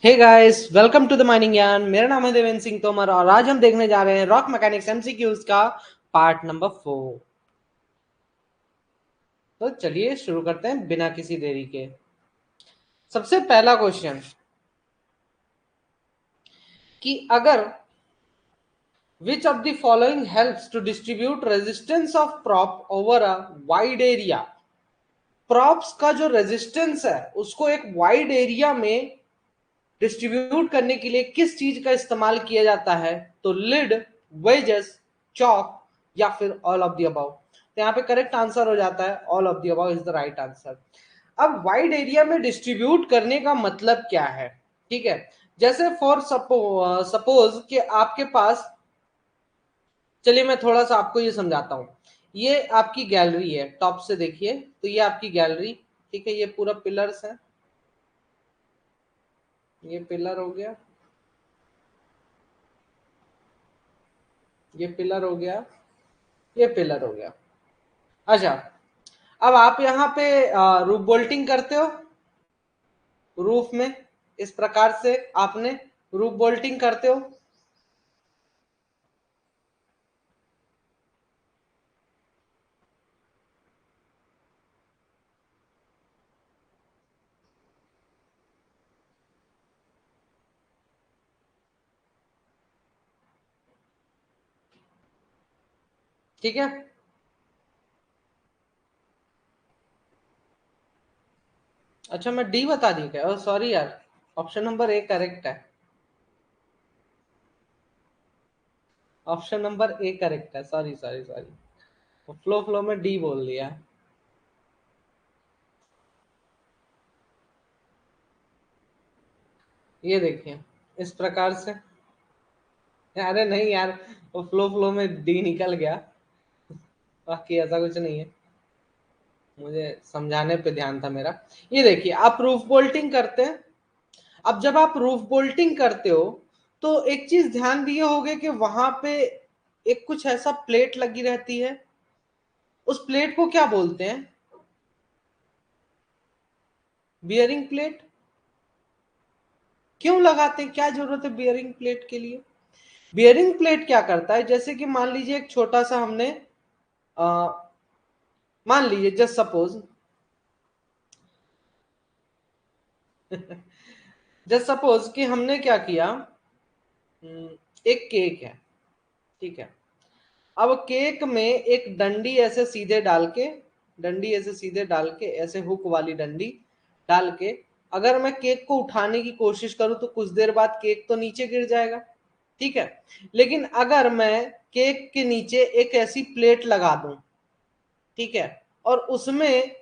Hey guys, welcome to the mining यान। मेरा नाम है देवेंद्र सिंह तोमर और आज हम देखने जा रहे हैं रॉक मैकेनिक्स एमसीक्यूज का पार्ट नंबर 4। तो चलिए शुरू करते हैं बिना किसी देरी के। सबसे पहला क्वेश्चन कि अगर which of the following helps to distribute resistance of prop over a wide area. Props का जो रेजिस्टेंस है उसको एक वाइड एरिया में डिस्ट्रीब्यूट करने के लिए किस चीज का इस्तेमाल किया जाता है? तो लिड, वेजेस, चॉक या फिर ऑल ऑफ द अबव। तो यहाँ पे करेक्ट आंसर हो जाता है all of the above is the right answer. अब वाइड एरिया में डिस्ट्रीब्यूट करने का मतलब क्या है? ठीक है, जैसे फॉर सपोज कि आपके पास, चलिए मैं थोड़ा सा आपको ये समझाता हूँ। ये आपकी गैलरी है, टॉप से देखिए तो ये आपकी गैलरी, ठीक है, ये पूरा पिलर्स है, ये पिलर हो गया, ये पिलर हो गया, ये पिलर हो गया। अच्छा, अब आप यहाँ पे रूफ बोल्टिंग करते हो, रूफ में इस प्रकार से आपने रूफ बोल्टिंग करते हो। ठीक है, अच्छा मैं डी बता दी क्या? सॉरी यार, ऑप्शन नंबर ए करेक्ट है, ऑप्शन नंबर ए करेक्ट है, sorry sorry sorry, flow flow में डी बोल दिया। ये देखिए इस प्रकार से, अरे नहीं यार, वो फ्लो फ्लो में डी निकल गया, बाकी ऐसा कुछ नहीं है, मुझे समझाने पे ध्यान था मेरा। ये देखिए आप रूफ बोल्टिंग करते हैं। अब जब आप रूफ बोल्टिंग करते हो तो एक चीज ध्यान दिए होगे कि वहां पे एक कुछ ऐसा प्लेट लगी रहती है, उस प्लेट को क्या बोलते हैं? Bearing plate. क्यों लगाते हैं, क्या जरूरत है बियरिंग प्लेट के लिए? बियरिंग प्लेट क्या करता है, जैसे कि मान लीजिए एक छोटा सा हमने आ, मान लीजिए जस्ट सपोज जस्ट सपोज कि हमने क्या किया, एक केक है, ठीक है। अब केक में एक डंडी ऐसे सीधे डाल के, डंडी ऐसे सीधे डाल के, ऐसे हुक वाली डंडी डाल के अगर मैं केक को उठाने की कोशिश करूं तो कुछ देर बाद केक तो नीचे गिर जाएगा, ठीक है। लेकिन अगर मैं केक के नीचे एक ऐसी प्लेट लगा दूं, ठीक है, और उसमें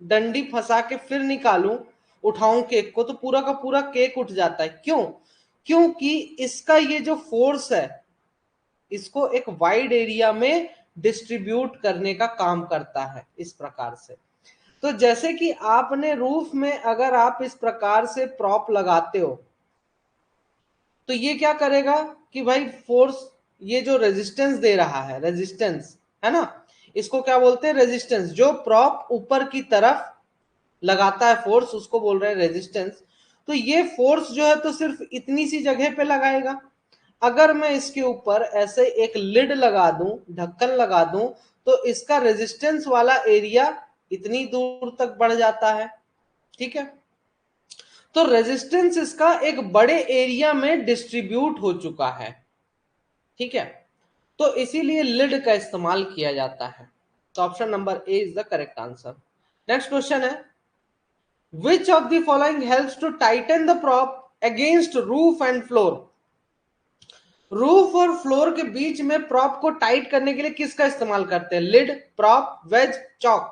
डंडी फंसा के फिर निकालूं, उठाऊं केक को, तो पूरा का पूरा केक उठ जाता है। क्यों? क्योंकि इसका ये जो फोर्स है इसको एक वाइड एरिया में डिस्ट्रीब्यूट करने का काम करता है इस प्रकार से। तो जैसे कि आपने रूफ में अगर आप इस प्रकार से प्रॉप लगाते हो तो ये क्या करेगा कि भाई फोर्स, ये जो रेजिस्टेंस दे रहा है, रेजिस्टेंस है ना, इसको क्या बोलते हैं? रेजिस्टेंस। जो प्रॉप ऊपर की तरफ लगाता है फोर्स उसको बोल रहे हैं रेजिस्टेंस। तो ये फोर्स जो है तो सिर्फ इतनी सी जगह पे लगाएगा। अगर मैं इसके ऊपर ऐसे एक लिड लगा दूं, ढक्कन लगा दूं, तो इसका रेजिस्टेंस वाला एरिया इतनी दूर तक बढ़ जाता है, ठीक है। तो रेजिस्टेंस इसका एक बड़े एरिया में डिस्ट्रीब्यूट हो चुका है, ठीक है। तो इसीलिए लिड का इस्तेमाल किया जाता है। तो option number A is the correct answer. Next question है, which of the following helps to tighten the prop against roof and floor. Roof और फ्लोर के बीच में प्रॉप को टाइट करने के लिए किसका इस्तेमाल करते हैं? Lid, prop, wedge, chock.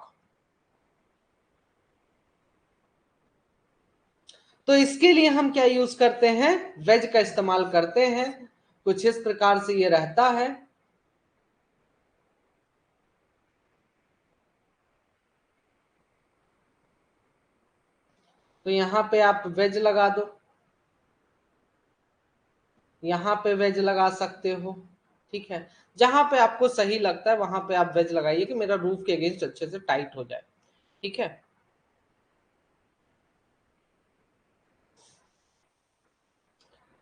तो इसके लिए हम क्या यूज करते हैं? वेज का इस्तेमाल करते हैं। कुछ इस प्रकार से ये रहता है। तो यहां पे आप वेज लगा दो, यहां पे वेज लगा सकते हो, ठीक है। जहां पे आपको सही लगता है वहां पे आप वेज लगाइए कि मेरा रूफ के अगेंस्ट अच्छे से टाइट हो जाए, ठीक है।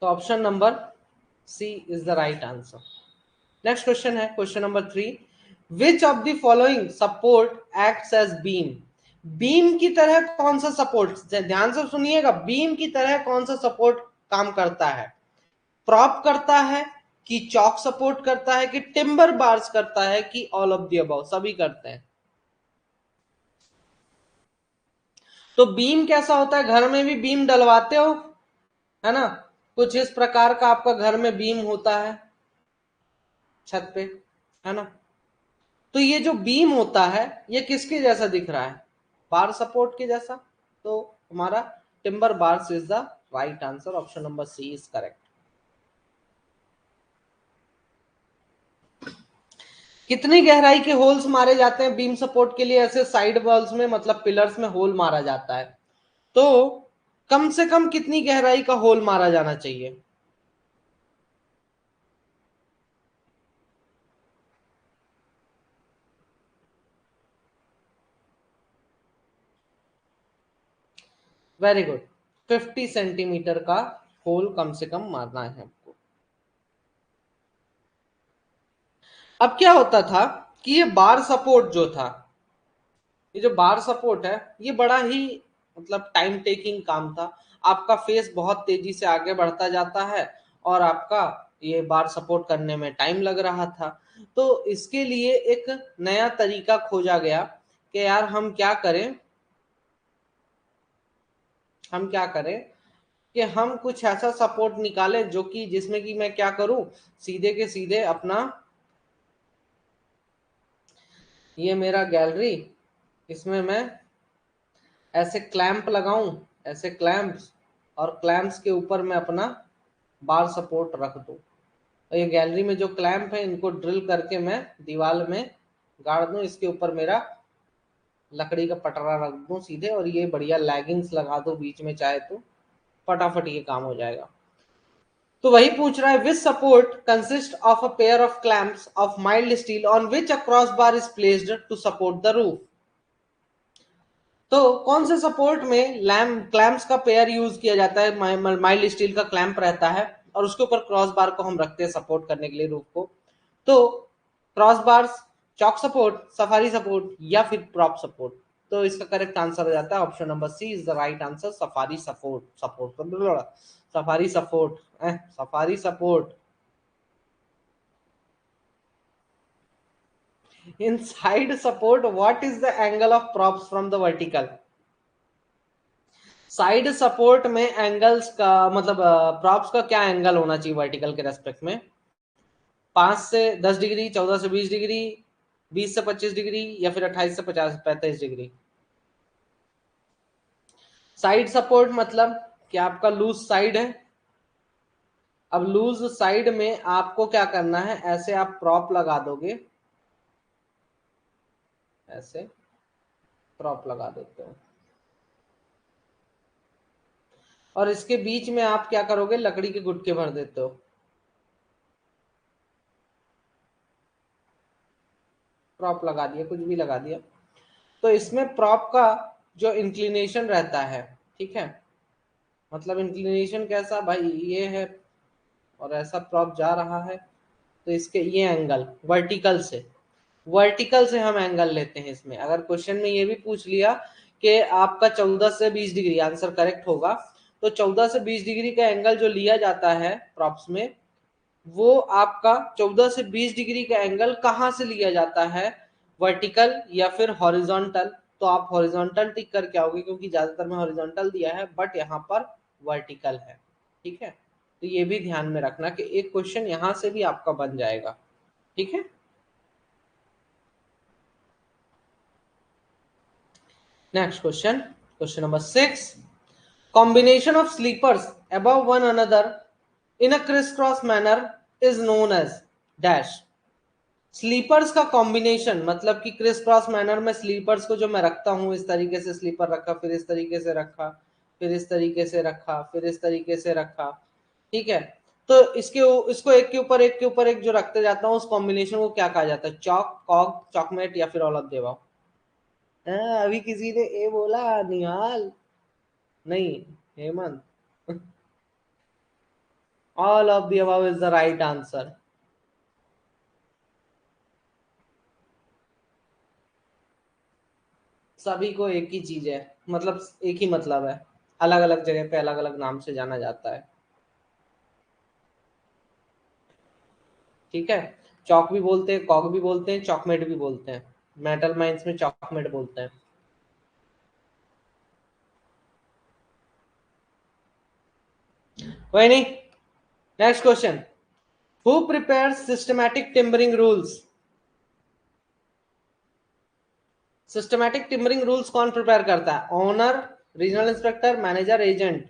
तो option number C is the right answer. Next question है question number 3, which of the following support acts as beam. Beam की तरह कौन सा सपोर्ट, ध्यान से सुनिएगा, बीम की तरह कौन सा सपोर्ट काम करता है? प्रॉप करता है कि चॉक सपोर्ट करता है कि टिम्बर बार्स करता है कि ऑल ऑफ द अबव, सभी करते हैं। तो बीम कैसा होता है, घर में भी बीम डलवाते हो, है ना? कुछ इस प्रकार का आपका घर में बीम होता है छत पे, है ना? तो ये जो बीम होता है ये किसके जैसा दिख रहा है? बार सपोर्ट के जैसा। तो हमारा timber bars is the right answer, option number C is correct. कितनी गहराई के होल्स मारे जाते हैं बीम सपोर्ट के लिए? ऐसे साइड वॉल्स में, मतलब पिलर्स में होल मारा जाता है, तो कम से कम कितनी गहराई का होल मारा जाना चाहिए? वेरी गुड, 50 सेंटीमीटर का होल कम से कम मारना है हमको। अब क्या होता था कि ये बार सपोर्ट जो था, ये जो बार सपोर्ट है, ये बड़ा ही मतलब टाइम टेकिंग काम था। आपका फेस बहुत तेजी से आगे बढ़ता जाता है और आपका ये बार सपोर्ट करने में टाइम लग रहा था। तो इसके लिए एक नया तरीका खोजा गया कि यार हम क्या करें कि हम कुछ ऐसा सपोर्ट निकालें जो कि जिसमें कि मैं क्या करूं, सीधे के सीधे अपना ये मेरा गैलरी, इसमें मैं ऐसे क्लैंप लगाऊं, ऐसे क्लैंप्स, और क्लैंप्स के ऊपर मैं अपना बार सपोर्ट रख दूं। और ये गैलरी में जो क्लैंप है इनको ड्रिल करके मैं दीवार में गाड़ दूं, इसके ऊपर मेरा लकड़ी का पटरा रख दूं सीधे, और ये बढ़िया लैगिंग्स लगा दो बीच में चाहे तो, फटाफट ये काम हो जाएगा। तो वही पूछ रहा है, which support consist of a pair of clamps of mild steel on which a cross bar is placed to support the roof. तो कौन से सपोर्ट में लैम्प क्लैंप्स का पेयर यूज किया जाता है? माइल्ड स्टील का क्लैंप रहता है और उसके ऊपर क्रॉस बार को हम रखते हैं सपोर्ट करने के लिए रूफ को। तो cross bars, chalk support, safari support या फिर प्रॉप सपोर्ट? तो इसका करेक्ट आंसर हो जाता है option number C is the right answer, safari support. Safari support, safari support. In side support, what is the angle of props from the vertical? Side support में angles का मतलब props का क्या angle होना चाहिए वर्टिकल के respect में? 5 से 10 डिग्री, 14 से 20 डिग्री, 20 से 25 डिग्री, या फिर 28 से 35 डिग्री? साइड सपोर्ट मतलब कि आपका लूज साइड है। अब लूज साइड में आपको क्या करना है, ऐसे आप प्रॉप लगा दोगे, ऐसे प्रॉप लगा देते हो, और इसके बीच में आप क्या करोगे, लकड़ी के गुटके भर देते हो। प्रॉप लगा दिया, कुछ भी लगा दिया। तो इसमें प्रॉप का जो इंक्लिनेशन रहता है, ठीक है, मतलब इंक्लिनेशन कैसा भाई, ये है और ऐसा प्रॉप जा रहा है, तो इसके ये एंगल वर्टिकल से हम एंगल लेते हैं इसमें। अगर क्वेश्चन में ये भी पूछ लिया कि आपका 14 से 20 डिग्री आंसर करेक्ट होगा, तो 14 से 20 डिग्री का एंगल जो लिया जाता है प्रॉप्स में, वो आपका 14 से 20 डिग्री का एंगल कहाँ से लिया जाता है, वर्टिकल या फिर हॉरिजॉन्टल? तो आप हॉरिजॉन्टल टिक करके आओगे क्योंकि ज्यादातर में हॉरिजॉन्टल दिया है, बट यहाँ पर वर्टिकल है, ठीक है? तो ये भी ध्यान में रखना कि एक क्वेश्चन यहां से भी आपका बन जाएगा, ठीक है? Next question, question number 6, combination of sleepers above one another in a crisscross manner is known as dash। Sleepers का कॉम्बिनेशन मतलब कि क्रिस क्रॉस मैनर में स्लीपर्स को जो मैं रखता हूं, इस तरीके से स्लीपर रखा, फिर इस तरीके से रखा, फिर इस तरीके से रखा, फिर इस तरीके से रखा, ठीक है? तो इसको एक के ऊपर एक के ऊपर एक जो रखते जाता हूँ, उस कॉम्बिनेशन को क्या कहा जाता है? चॉक, कॉग, चॉकमेट या फिर ऑल ऑफ द अबव? अभी किसी ने ए बोला, निहाल नहीं, Hemant. All of the above is the right answer. सभी को एक ही चीज है, मतलब एक ही मतलब है, अलग अलग जगह पे अलग अलग नाम से जाना जाता है। ठीक है, चौक भी बोलते हैं, कॉक भी बोलते हैं, चॉकमेट भी बोलते हैं। मेटल माइंस में चॉकमेट बोलते हैं। कोई नहीं। Next question, who prepares systematic timbering rules? Systematic timbering rules कौन प्रिपेयर करता है? Owner, regional inspector, manager, agent?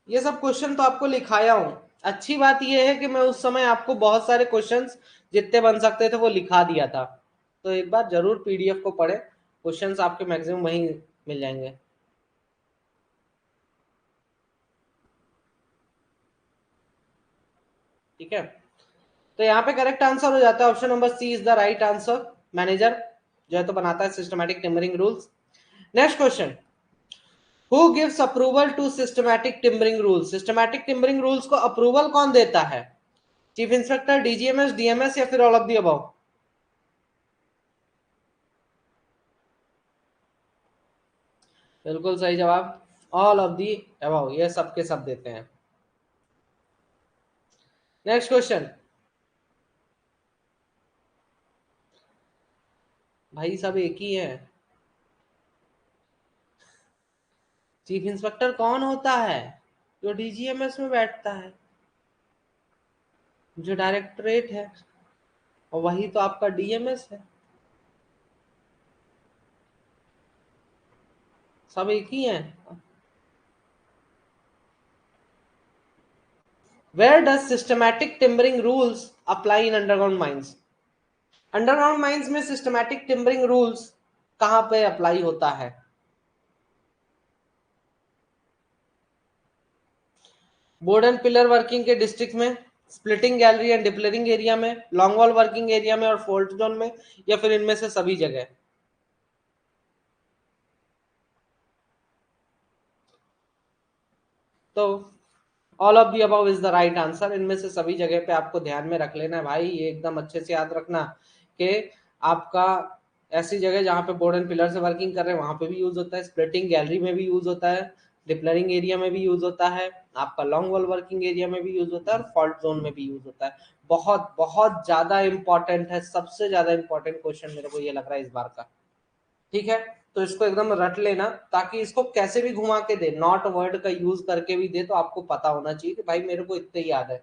ये सब क्वेश्चन तो आपको लिखाया हूं। अच्छी बात यह है कि मैं उस समय आपको बहुत सारे क्वेश्चंस जितने बन सकते थे वो लिखा दिया था। तो एक बार जरूर पीडीएफ को पढ़े, क्वेश्चंस आपके मैक्सिमम वहीं मिल जाएंगे। ठीक है, तो यहाँ पे करेक्ट आंसर हो जाता है option number C is the right answer. Manager जो है तो बनाता है systematic timbering rules. Next question, who gives approval to systematic timbering rules? Systematic timbering rules को अप्रूवल कौन देता है? चीफ इंस्पेक्टर, डीजीएमएस, डीएमएस या फिर ऑल ऑफ द अबव? बिल्कुल सही जवाब, ऑल ऑफ दी अबव, ये सब के सब देते हैं। नेक्स्ट क्वेश्चन, भाई सब एक ही है। चीफ इंस्पेक्टर कौन होता है? जो डीजीएमएस में बैठता है, जो डायरेक्टरेट है, और वही तो आपका डीएमएस है। सब एक ही है। Where does systematic timbering rules apply in underground mines? Underground mines में सिस्टमैटिक टिम्बरिंग रूल्स कहां पे अप्लाई होता है? बोर्ड एंड पिलर वर्किंग के डिस्ट्रिक्ट में, splitting gallery and depillaring area में, लॉन्ग वॉल वर्किंग एरिया में और फोल्ट जोन में, या फिर इनमें से सभी जगह? तो all of the above is the right answer. इनमें से सभी जगह पे आपको ध्यान में रख लेना है भाई, ये एकदम अच्छे से याद रखना कि आपका ऐसी जगह जहां पे बोर्ड एंड पिलर से वर्किंग कर रहे हैं वहां पे भी यूज होता है, स्प्लिटिंग गैलरी में भी यूज होता है, डिप्लरिंग एरिया में भी यूज होता है, आपका लॉन्ग वॉल वर्किंग एरिया में भी यूज होता है, और फॉल्ट जोन में भी यूज होता है। बहुत बहुत ज्यादा इंपॉर्टेंट है, सबसे ज्यादा इंपॉर्टेंट क्वेश्चन मेरे को ये लग रहा है इस बार का। ठीक है, तो इसको एकदम रट लेना, ताकि इसको कैसे भी घुमा के दे, नॉट वर्ड का यूज करके भी दे, तो आपको पता होना चाहिए कि भाई मेरे को इतने ही याद है।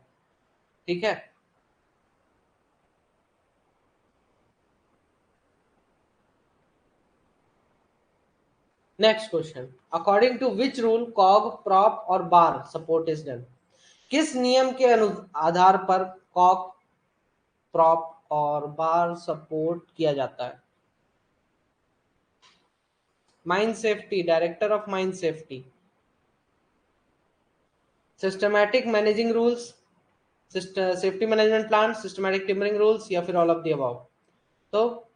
ठीक है, next question, according to which rule cog, prop और बार सपोर्ट इज डन? किस नियम के आधार पर कॉग, प्रॉप और बार सपोर्ट किया जाता है? Mine safety, director of mine safety, systematic managing rules, safety management plan, systematic timbering rules, या फिर ऑल ऑफ द अबव? तो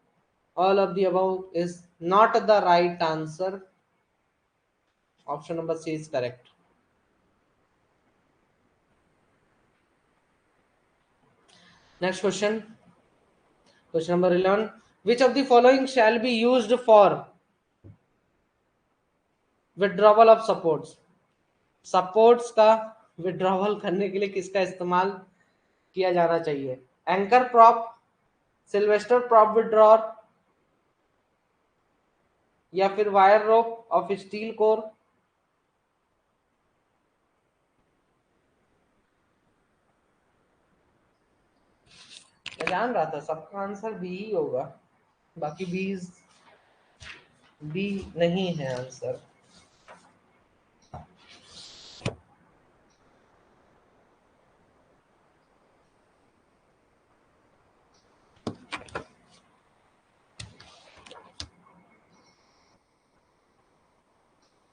all of the above is not the right answer. Option number C is correct. Next question, question number 11, which of the following shall be used for withdrawal of supports? Supports का withdrawal करने के लिए किसका इस्तेमाल किया जाना चाहिए? Anchor prop, Sylvester prop विड्रॉर, या फिर wire rope of steel core? मैं जान रहा था सबका आंसर बी ही होगा, बाकी बी नहीं है आंसर।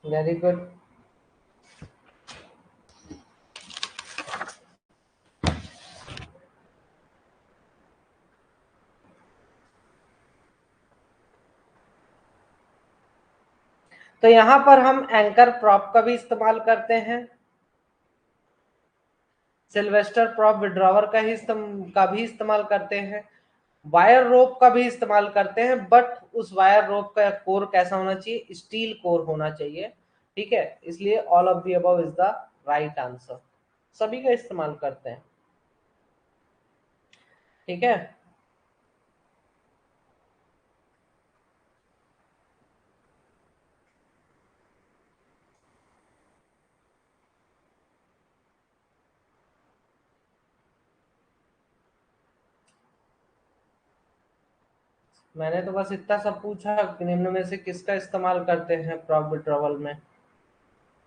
Very good. तो यहां पर हम एंकर प्रॉप का भी इस्तेमाल करते हैं, सिल्वेस्टर प्रॉप विड्रॉवर का भी इस्तेमाल करते हैं, वायर रोप का भी इस्तेमाल करते हैं, बट उस वायर रोप का कोर कैसा होना चाहिए, स्टील कोर होना चाहिए। ठीक है, इसलिए all of the above is the right answer, सभी का इस्तेमाल करते हैं। ठीक है, मैंने तो बस इतना सब पूछा कि निम्न में से किसका इस्तेमाल करते हैं प्रॉप विड्रॉवल में,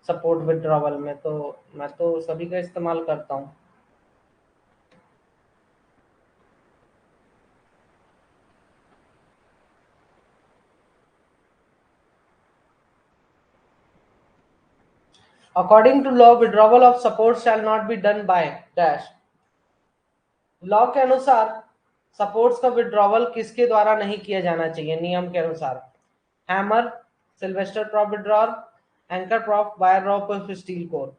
सपोर्ट विड्रॉवल में, तो मैं तो सभी का इस्तेमाल करता हूँ। According to law withdrawal of support shall not be done by dash, law के अनुसार सपोर्ट्स का विड्रॉवल किसके द्वारा नहीं किया जाना चाहिए, नियम के अनुसार, hammer, Sylvester prop withdrawer, anchor prop, wire rope और स्टील कोर।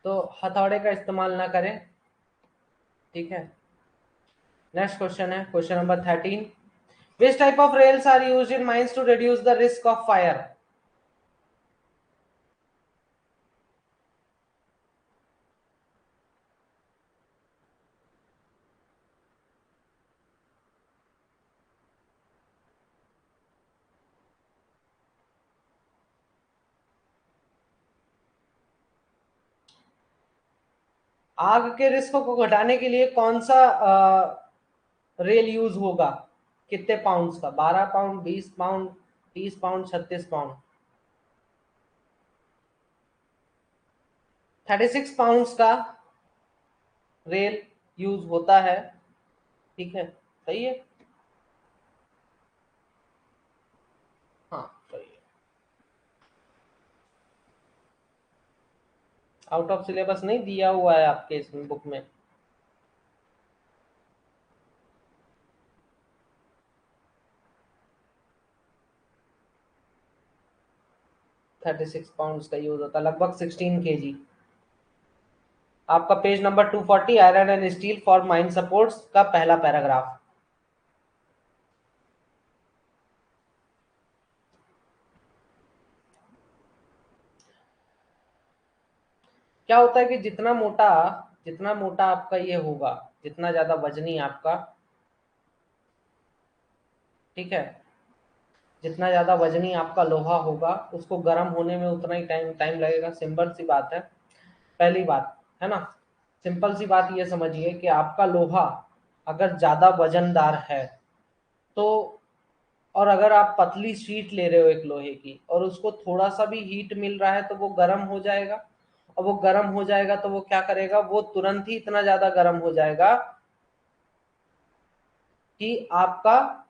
तो हथौड़े का इस्तेमाल ना करें। ठीक है, नेक्स्ट क्वेश्चन है question number 13, which type of rails are used in mines to reduce the risk of fire. आग के रिस्क को घटाने के लिए कौन सा रेल यूज होगा, कितने पाउंड्स का, 12 pound, 20 pound, 30 pound, 36 pound, 36 pounds का रेल यूज होता है। ठीक है, सही है, हाँ सही है। आउट ऑफ सिलेबस नहीं दिया हुआ है आपके इस बुक में। 36 पाउंड्स का यूज होता है, लगभग 16 kg। आपका page number 240, iron and steel for mine supports का पहला पैराग्राफ। क्या होता है कि जितना मोटा आपका ये होगा, जितना ज्यादा वजनी आपका, ठीक है, जितना ज्यादा वजनी आपका लोहा होगा उसको गर्म होने में उतना ही टाइम टाइम लगेगा, सिंपल सी बात है। पहली बात है ना, सिंपल सी बात ये समझिए कि आपका लोहा अगर ज्यादा वजनदार है तो, और अगर आप पतली शीट ले रहे हो एक लोहे की और उसको थोड़ा सा भी हीट मिल रहा है तो वो गर्म हो जाएगा, और वो गर्म हो जाएगा तो वो क्या करेगा, वो तुरंत ही इतना ज्यादा गर्म हो जाएगा कि आपका,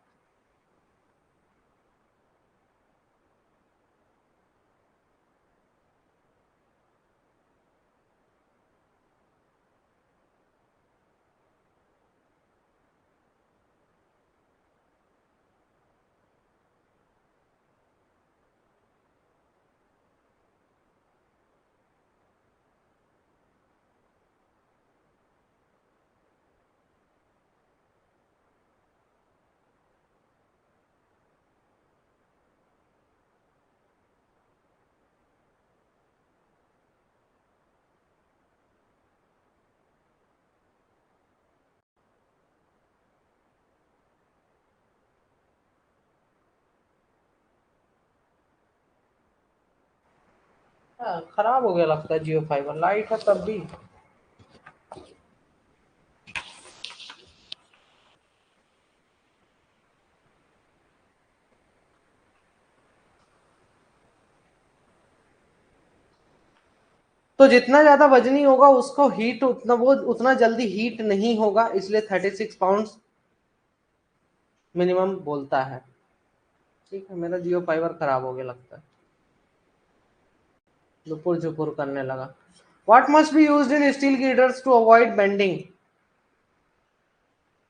खराब हो गया लगता है जियो फाइबर, लाइट है तब भी। तो जितना ज्यादा वजनी होगा उसको हीट उतना जल्दी हीट नहीं होगा, इसलिए 36 पाउंड मिनिमम बोलता है। ठीक है, मेरा जियो फाइबर खराब हो गया लगता है, झुपुर झुपुर करने लगा। What must be used in steel girders to avoid bending?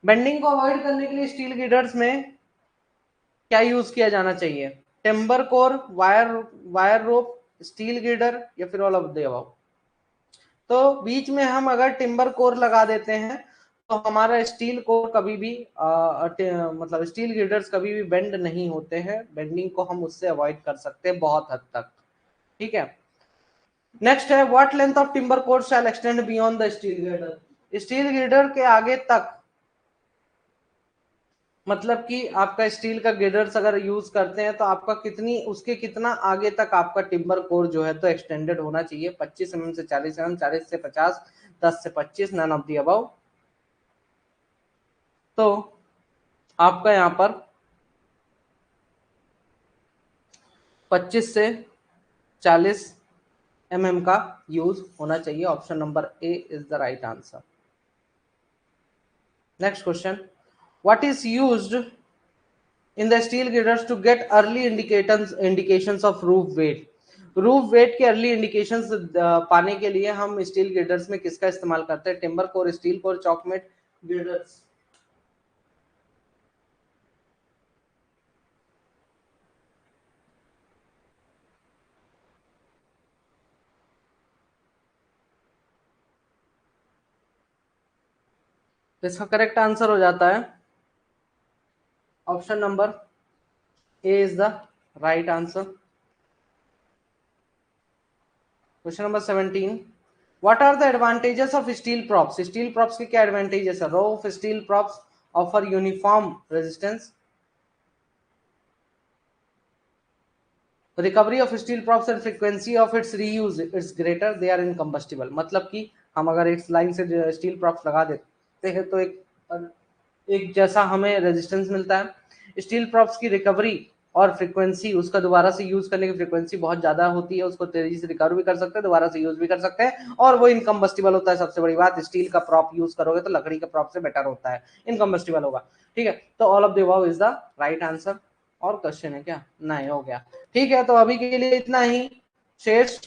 Bending को अवॉइड करने के लिए स्टील गिर्डर्स में क्या यूज किया जाना चाहिए? Timber core, wire rope, steel girder, या फिर ऑल ऑफ द अबव? तो बीच में हम अगर टिम्बर कोर लगा देते हैं तो हमारा स्टील कोर कभी भी मतलब स्टील गिर्डर्स कभी भी बेंड नहीं होते हैं, बेंडिंग को हम उससे अवॉइड कर सकते हैं बहुत हद तक। ठीक है, नेक्स्ट है what length of timber core shall extend beyond the steel girder? Steel girder के आगे तक, मतलब कि आपका स्टील का गिर्डर्स अगर यूज करते हैं तो आपका कितना आगे तक आपका टिम्बर कोर जो है तो एक्सटेंडेड होना चाहिए? 25 mm से 40 mm, 40 से 50, 10 से 25, नन ऑफ दी अबव। तो आपका यहाँ पर 25 से 40 mm का यूज होना चाहिए। Option number A is the right answer. Next question, what is used in the steel girders to get early indications of roof weight? Roof weight के early indications पाने के लिए हम स्टील गिर्डर्स में किसका इस्तेमाल करते हैं? Timber core, steel core, chock mat girders? इसका करेक्ट आंसर हो जाता है option number A is the right answer. Question number 17, what are the advantages of steel props? Steel props के क्या एडवांटेजेस है? Roof steel props offer uniform resistance, recovery of steel props and frequency of its reuse its greater, they are incombustible. मतलब कि हम अगर एक line से steel props लगा देते हैं तो एक जैसा हमें रेजिस्टेंस मिलता है। स्टील प्रॉप्स की रिकवरी और फ्रीक्वेंसी, उसका दोबारा से यूज करने की फ्रीक्वेंसी बहुत ज्यादा होती है, उसको तेजी से रिकवर भी कर सकते हैं, दोबारा से यूज भी कर सकते हैं, और वो इनकम्बस्टिबल होता है। सबसे बड़ी बात, स्टील का प्रॉप यूज करोगे तो लकड़ी का प्रॉप से बेटर होता है, इनकम्बस्टिबल होगा। ठीक है, तो all of the above is the right answer. और क्वेश्चन है क्या? नहीं, हो गया। ठीक है, तो अभी के लिए इतना ही, शेष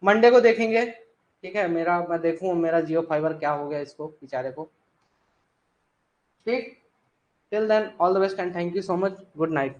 मंडे को देखेंगे। ठीक है, मैं देखूं मेरा जियो फाइबर क्या हो गया इसको बेचारे को। ठीक, till then all the best and thank you so much, good night.